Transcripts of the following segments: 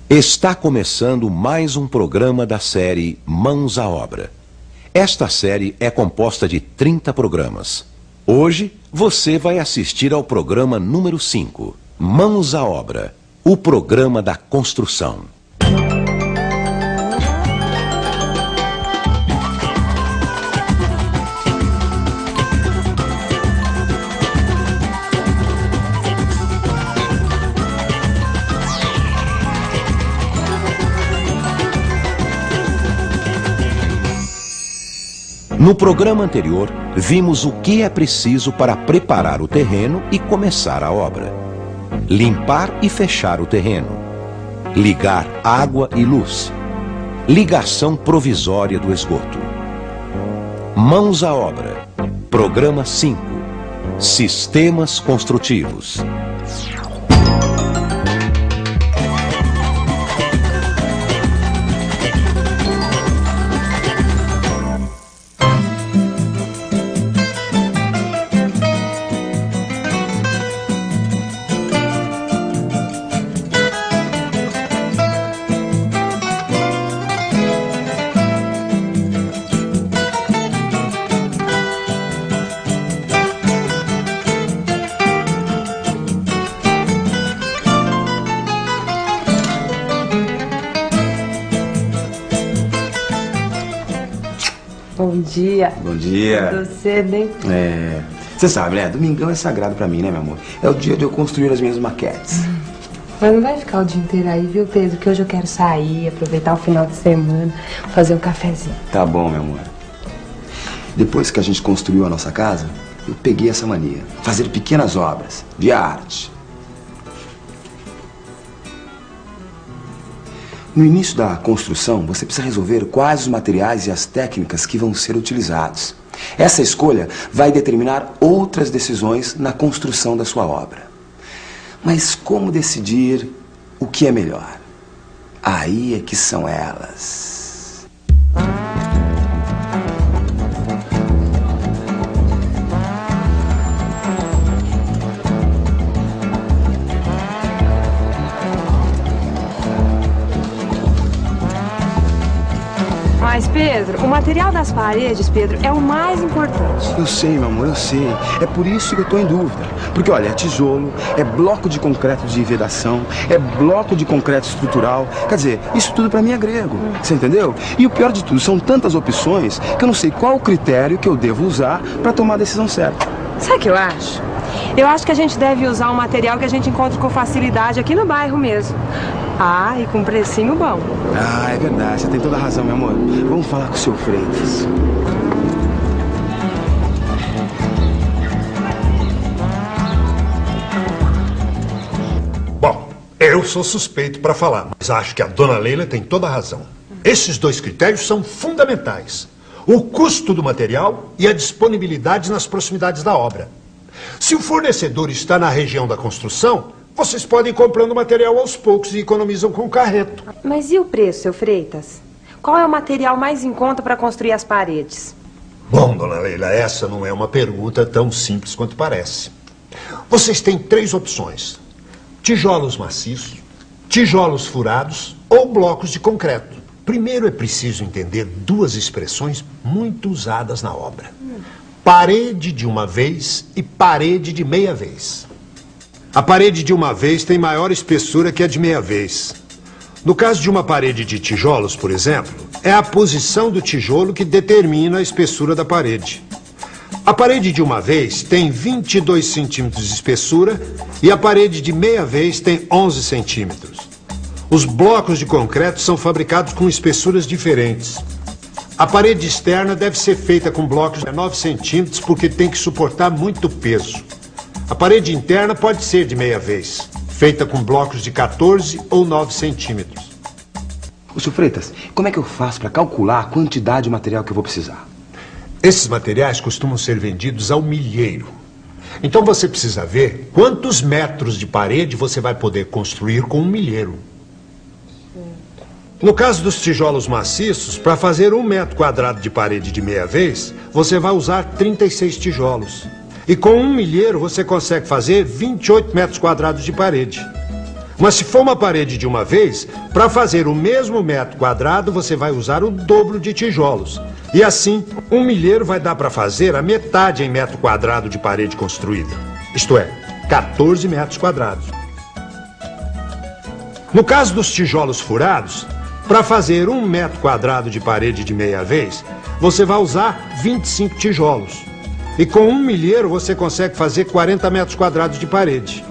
Está começando mais um programa da série Mãos à Obra. Esta série é composta de 30 programas. Hoje, você vai assistir ao programa número 5, Mãos à Obra, o programa da construção. No programa anterior, vimos o que é preciso para preparar o terreno e começar a obra. Limpar e fechar o terreno. Ligar água e luz. Ligação provisória do esgoto. Mãos à obra. Programa 5. Sistemas construtivos. Bom dia. Bom dia. Tudo cedo, hein? Você sabe, né? Domingão é sagrado pra mim, né, meu amor? É o dia de eu construir as minhas maquetes. Mas não vai ficar o dia inteiro aí, viu, Pedro? Que hoje eu quero sair, aproveitar o final de semana, fazer um cafezinho. Tá bom, meu amor. Depois que a gente construiu a nossa casa, eu peguei essa mania. Fazer pequenas obras de arte. No início da construção, você precisa resolver quais os materiais e as técnicas que vão ser utilizados. Essa escolha vai determinar outras decisões na construção da sua obra. Mas como decidir o que é melhor? Aí é que são elas. Mas, Pedro, o material das paredes, Pedro, é o mais importante. Eu sei, meu amor, eu sei. É por isso que eu tô em dúvida. Porque, olha, é tijolo, é bloco de concreto de vedação, é bloco de concreto estrutural. Quer dizer, isso tudo pra mim é grego. Você entendeu? E o pior de tudo, são tantas opções que eu não sei qual o critério que eu devo usar pra tomar a decisão certa. Sabe o que eu acho? Eu acho que a gente deve usar um material que a gente encontra com facilidade aqui no bairro mesmo. Ah, e com precinho bom. Ah, é verdade, você tem toda a razão, meu amor. Vamos falar com o seu Freitas. Bom, eu sou suspeito para falar, mas acho que a dona Leila tem toda a razão. Esses dois critérios são fundamentais. O custo do material e a disponibilidade nas proximidades da obra. Se o fornecedor está na região da construção, vocês podem ir comprando material aos poucos e economizam com o carreto. Mas e o preço, seu Freitas? Qual é o material mais em conta para construir as paredes? Bom, dona Leila, essa não é uma pergunta tão simples quanto parece. Vocês têm 3 opções: tijolos maciços, tijolos furados ou blocos de concreto. Primeiro é preciso entender 2 expressões muito usadas na obra: parede de uma vez e parede de meia vez. A parede de uma vez tem maior espessura que a de meia vez. No caso de uma parede de tijolos, por exemplo, é a posição do tijolo que determina a espessura da parede. A parede de uma vez tem 22 centímetros de espessura e a parede de meia vez tem 11 centímetros. Os blocos de concreto são fabricados com espessuras diferentes. A parede externa deve ser feita com blocos de 9 centímetros porque tem que suportar muito peso. A parede interna pode ser de meia vez, feita com blocos de 14 ou 9 centímetros. Ô, senhor Freitas, como é que eu faço para calcular a quantidade de material que eu vou precisar? Esses materiais costumam ser vendidos ao milheiro. Então você precisa ver quantos metros de parede você vai poder construir com um milheiro. No caso dos tijolos maciços, para fazer 1 metro quadrado de parede de meia vez, você vai usar 36 tijolos. E com um milheiro você consegue fazer 28 metros quadrados de parede. Mas se for uma parede de uma vez, para fazer o mesmo metro quadrado, você vai usar o dobro de tijolos. E assim, um milheiro vai dar para fazer a metade em metro quadrado de parede construída. Isto é, 14 metros quadrados. No caso dos tijolos furados, para fazer 1 metro quadrado de parede de meia vez, você vai usar 25 tijolos. E com um milheiro você consegue fazer 40 metros quadrados de parede.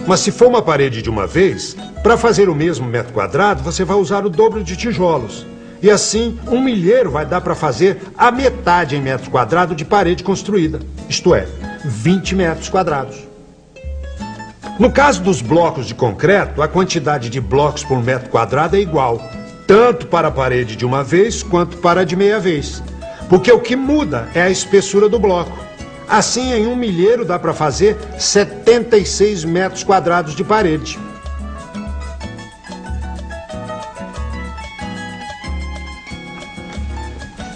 Mas se for uma parede de uma vez, para fazer o mesmo metro quadrado, você vai usar o dobro de tijolos. E assim, um milheiro vai dar para fazer a metade em metro quadrado de parede construída. Isto é, 20 metros quadrados. No caso dos blocos de concreto, a quantidade de blocos por metro quadrado é igual, tanto para a parede de uma vez quanto para a de meia vez. Porque o que muda é a espessura do bloco. Assim, em um milheiro dá para fazer 76 metros quadrados de parede.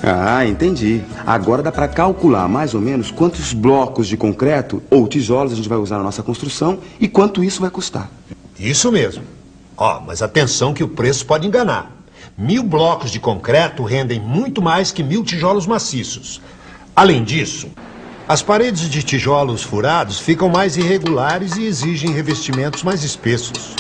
Ah, entendi. Agora dá para calcular mais ou menos quantos blocos de concreto ou tijolos a gente vai usar na nossa construção e quanto isso vai custar. Isso mesmo. Mas atenção que o preço pode enganar. 1000 blocos de concreto rendem muito mais que 1000 tijolos maciços. Além disso, as paredes de tijolos furados ficam mais irregulares e exigem revestimentos mais espessos.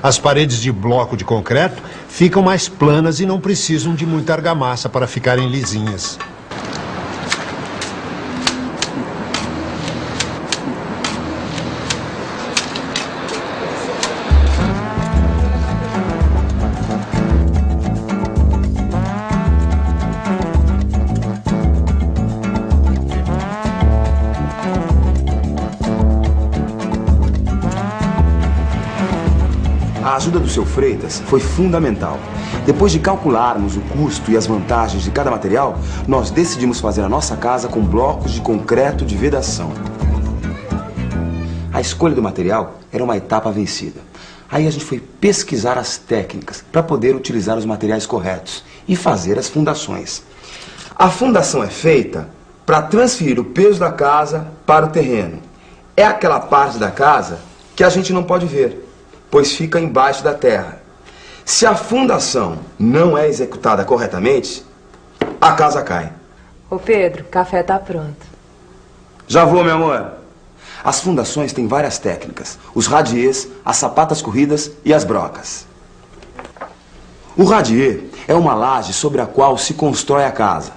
As paredes de bloco de concreto ficam mais planas e não precisam de muita argamassa para ficarem lisinhas. A ajuda do seu Freitas foi fundamental. Depois de calcularmos o custo e as vantagens de cada material, nós decidimos fazer a nossa casa com blocos de concreto de vedação. A escolha do material era uma etapa vencida. Aí a gente foi pesquisar as técnicas para poder utilizar os materiais corretos e fazer as fundações. A fundação é feita para transferir o peso da casa para o terreno. É aquela parte da casa que a gente não pode ver, pois fica embaixo da terra. Se a fundação não é executada corretamente, a casa cai. Ô Pedro, o café tá pronto. Já vou, meu amor. As fundações têm várias técnicas. Os radiers, as sapatas corridas e as brocas. O radier é uma laje sobre a qual se constrói a casa.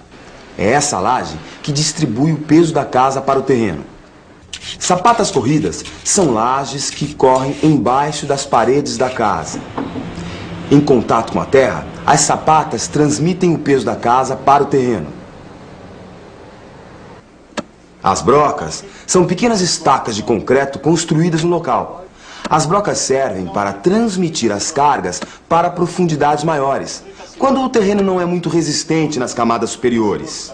É essa laje que distribui o peso da casa para o terreno. Sapatas corridas são lajes que correm embaixo das paredes da casa. Em contato com a terra, as sapatas transmitem o peso da casa para o terreno. As brocas são pequenas estacas de concreto construídas no local. As brocas servem para transmitir as cargas para profundidades maiores, quando o terreno não é muito resistente nas camadas superiores.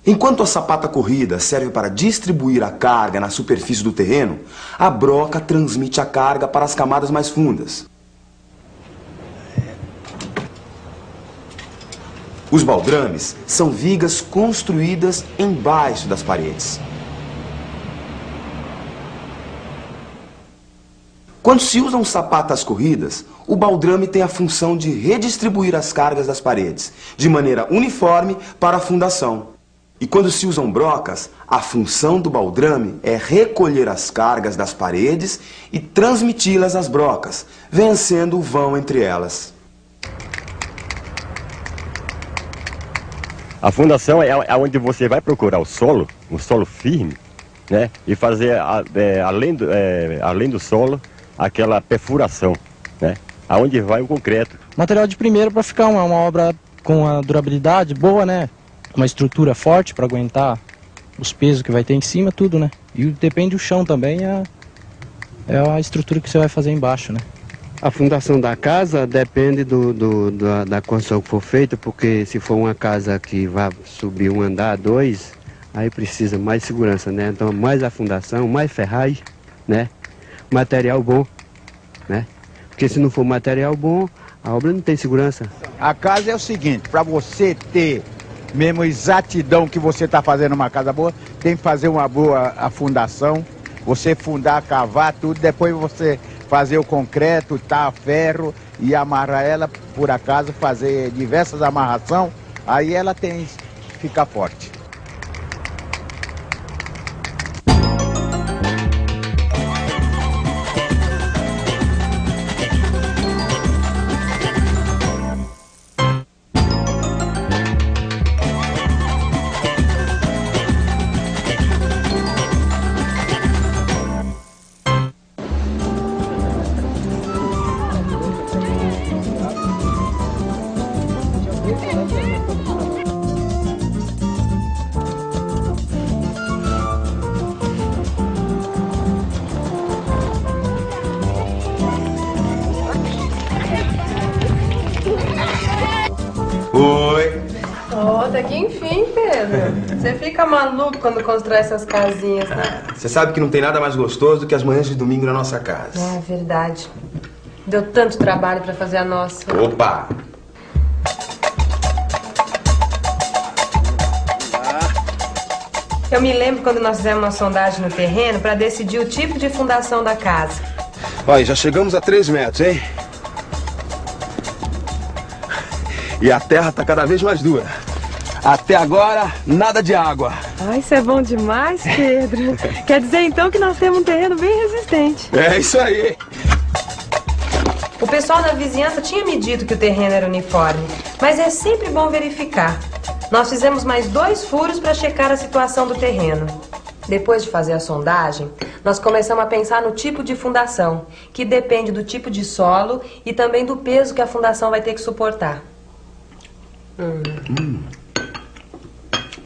Enquanto a sapata corrida serve para distribuir a carga na superfície do terreno, a broca transmite a carga para as camadas mais fundas. Os baldrames são vigas construídas embaixo das paredes. Quando se usam sapatas corridas, o baldrame tem a função de redistribuir as cargas das paredes, de maneira uniforme para a fundação. E quando se usam brocas, a função do baldrame é recolher as cargas das paredes e transmiti-las às brocas, vencendo o vão entre elas. A fundação é onde você vai procurar o solo, um solo firme, né? E fazer, além do solo, aquela perfuração, né? aonde vai o concreto. Material de primeira para ficar uma obra com a durabilidade boa, né? Uma estrutura forte para aguentar os pesos que vai ter em cima, tudo, né? E depende do chão também, é a estrutura que você vai fazer embaixo, né? A fundação da casa depende da construção que for feita, porque se for uma casa que vai subir um andar, dois, aí precisa mais segurança, né? Então, mais a fundação, mais ferragem, né? Material bom, né? Porque se não for material bom, a obra não tem segurança. A casa é o seguinte, para você ter mesmo exatidão que você está fazendo uma casa boa, tem que fazer uma boa a fundação, você fundar, cavar tudo, depois você fazer o concreto, tá, ferro e amarrar ela, por acaso, fazer diversas amarrações, aí ela tem que ficar forte. Oi. Oh, até que enfim, Pedro. Você fica maluco quando constrói essas casinhas, né? Você sabe que não tem nada mais gostoso do que as manhãs de domingo na nossa casa. É verdade. Deu tanto trabalho pra fazer a nossa. Opa! Eu me lembro quando nós fizemos uma sondagem no terreno pra decidir o tipo de fundação da casa. Olha, já chegamos a 3 metros, hein? E a terra tá cada vez mais dura. Até agora, nada de água. Ai, isso é bom demais, Pedro. Quer dizer, então, que nós temos um terreno bem resistente. É isso aí. O pessoal da vizinhança tinha me dito que o terreno era uniforme, mas é sempre bom verificar. Nós fizemos mais 2 furos para checar a situação do terreno. Depois de fazer a sondagem, nós começamos a pensar no tipo de fundação, que depende do tipo de solo e também do peso que a fundação vai ter que suportar.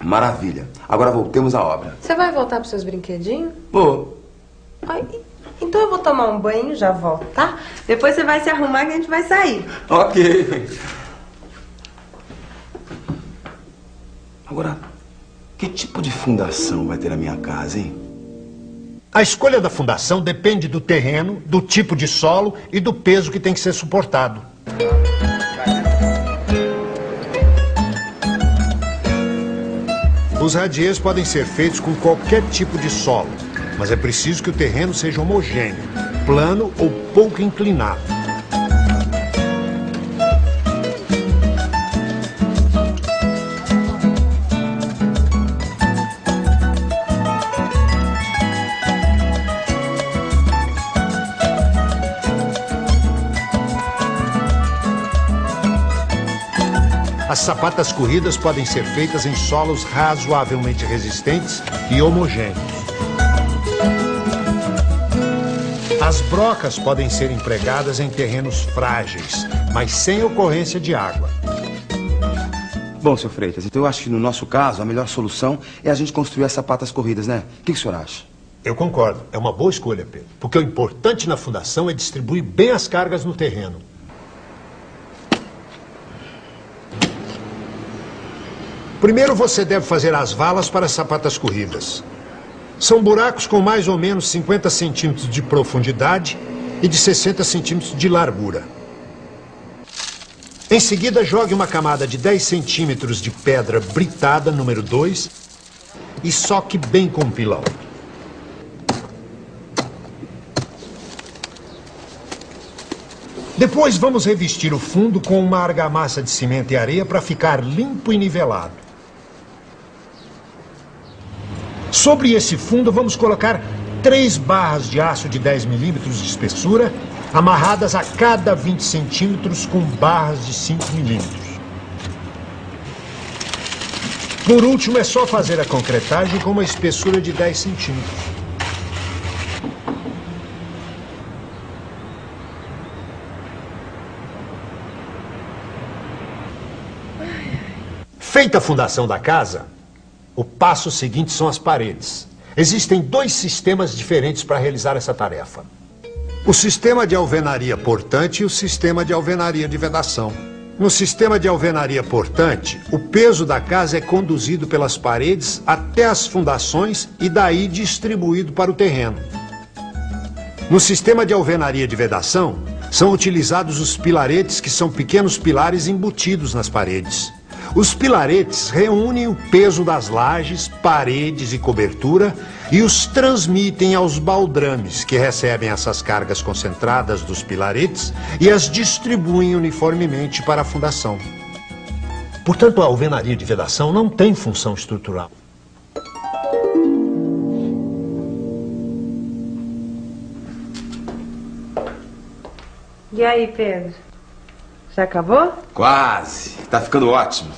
Maravilha. Agora voltemos à obra. Você vai voltar para os seus brinquedinhos? Vou. Ai, então eu vou tomar um banho e já volto, tá? Depois você vai se arrumar que a gente vai sair. Ok. Agora, que tipo de fundação vai ter a minha casa, hein? A escolha da fundação depende do terreno, do tipo de solo e do peso que tem que ser suportado. Os radiers podem ser feitos com qualquer tipo de solo, mas é preciso que o terreno seja homogêneo, plano ou pouco inclinado. As sapatas corridas podem ser feitas em solos razoavelmente resistentes e homogêneos. As brocas podem ser empregadas em terrenos frágeis, mas sem ocorrência de água. Bom, seu Freitas, então eu acho que no nosso caso a melhor solução é a gente construir as sapatas corridas, né? O que o senhor acha? Eu concordo. É uma boa escolha, Pedro. Porque o importante na fundação é distribuir bem as cargas no terreno. Primeiro você deve fazer as valas para as sapatas corridas. São buracos com mais ou menos 50 centímetros de profundidade e de 60 centímetros de largura. Em seguida, jogue uma camada de 10 centímetros de pedra britada, número 2, e soque bem com um pilão. Depois vamos revestir o fundo com uma argamassa de cimento e areia para ficar limpo e nivelado. Sobre esse fundo vamos colocar 3 barras de aço de 10 milímetros de espessura, amarradas a cada 20 centímetros com barras de 5 milímetros. Por último, é só fazer a concretagem com uma espessura de 10 centímetros. Feita a fundação da casa, o passo seguinte são as paredes. Existem 2 sistemas diferentes para realizar essa tarefa. O sistema de alvenaria portante e o sistema de alvenaria de vedação. No sistema de alvenaria portante, o peso da casa é conduzido pelas paredes até as fundações e daí distribuído para o terreno. No sistema de alvenaria de vedação, são utilizados os pilaretes, que são pequenos pilares embutidos nas paredes. Os pilaretes reúnem o peso das lajes, paredes e cobertura e os transmitem aos baldrames, que recebem essas cargas concentradas dos pilaretes e as distribuem uniformemente para a fundação. Portanto, a alvenaria de vedação não tem função estrutural. E aí, Pedro? Já acabou? Quase. Tá ficando ótimo.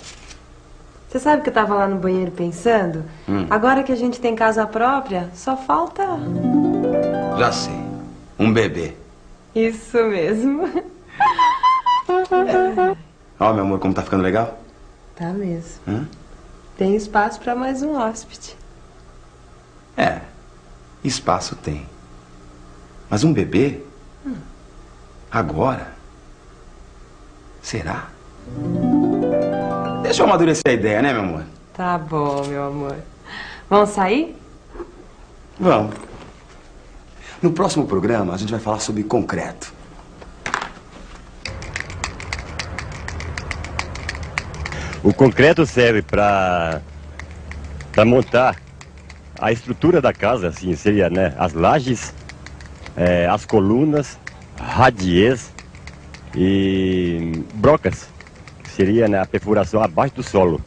Você sabe que eu tava lá no banheiro pensando? Agora que a gente tem casa própria, só falta... Já sei. Um bebê. Isso mesmo. Ó, meu amor, como tá ficando legal? Tá mesmo. Tem espaço pra mais um hóspede. É, espaço tem. Mas um bebê? Agora? Será? Deixa eu amadurecer a ideia, né, meu amor? Tá bom, meu amor. Vamos sair? Vamos. No próximo programa, a gente vai falar sobre concreto. O concreto serve para montar a estrutura da casa, assim, seria, né, as lajes, as colunas, radiês e brocas, que seria, né, a perfuração abaixo do solo.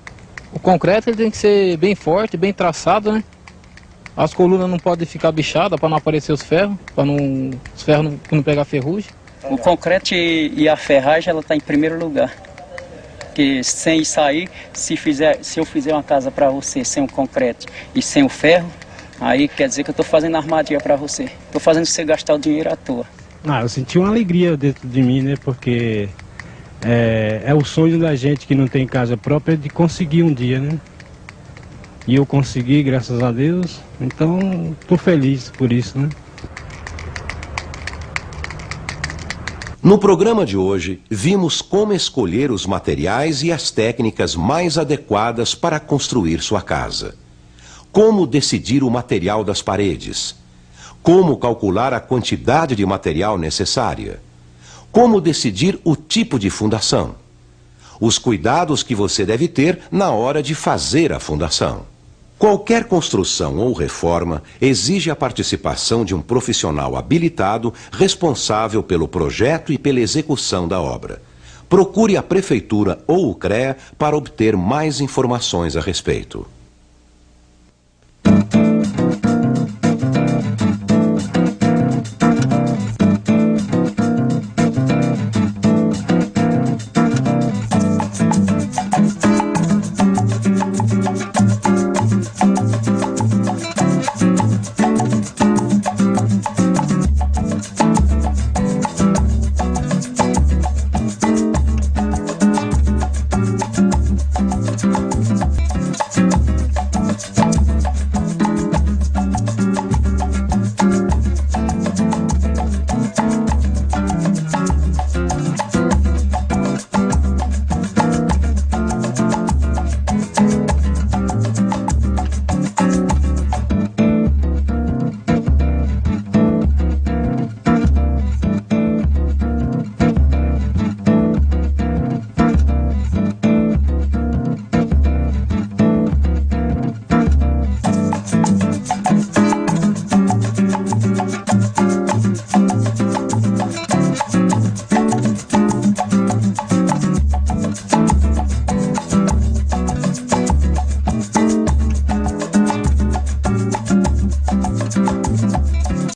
O concreto ele tem que ser bem forte, bem traçado, né? As colunas não podem ficar bichadas para não aparecer os ferros, para os ferros não pegar ferrugem. O concreto e a ferragem, ela está em primeiro lugar. Porque sem isso aí, se eu fizer uma casa para você sem o concreto e sem o ferro, aí quer dizer que eu estou fazendo armadilha para você. Estou fazendo você gastar o dinheiro à toa. Eu senti uma alegria dentro de mim, né? Porque é o sonho da gente que não tem casa própria de conseguir um dia, né? E eu consegui, graças a Deus. Então, estou feliz por isso, né? No programa de hoje, vimos como escolher os materiais e as técnicas mais adequadas para construir sua casa. Como decidir o material das paredes. Como calcular a quantidade de material necessária. Como decidir o tipo de fundação. Os cuidados que você deve ter na hora de fazer a fundação. Qualquer construção ou reforma exige a participação de um profissional habilitado responsável pelo projeto e pela execução da obra. Procure a Prefeitura ou o CREA para obter mais informações a respeito.